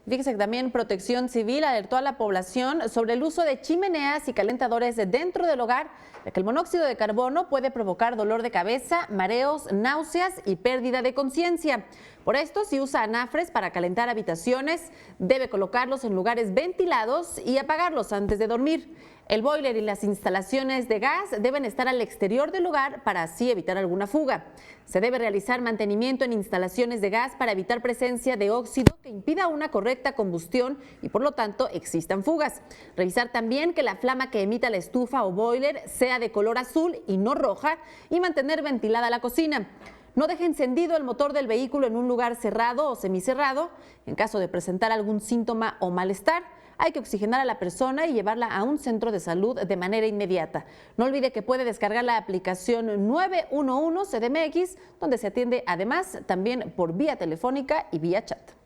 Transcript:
Fíjese que también Protección Civil alertó a la población sobre el uso de chimeneas y calentadores dentro del hogar, ya que el monóxido de carbono puede provocar dolor de cabeza, mareos, náuseas y pérdida de conciencia. Por esto, si usa anafres para calentar habitaciones, debe colocarlos en lugares ventilados y apagarlos antes de dormir. El boiler y las instalaciones de gas deben estar al exterior del hogar para así evitar alguna fuga. Se debe realizar mantenimiento en instalaciones de gas para evitar presencia de óxido que impida una correcta combustión y por lo tanto existan fugas. Revisar también que la flama que emita la estufa o boiler sea de color azul y no roja y mantener ventilada la cocina. No deje encendido el motor del vehículo en un lugar cerrado o semicerrado. En caso de presentar algún síntoma o malestar, hay que oxigenar a la persona y llevarla a un centro de salud de manera inmediata. No olvide que puede descargar la aplicación 911 CDMX, donde se atiende además también por vía telefónica y vía chat.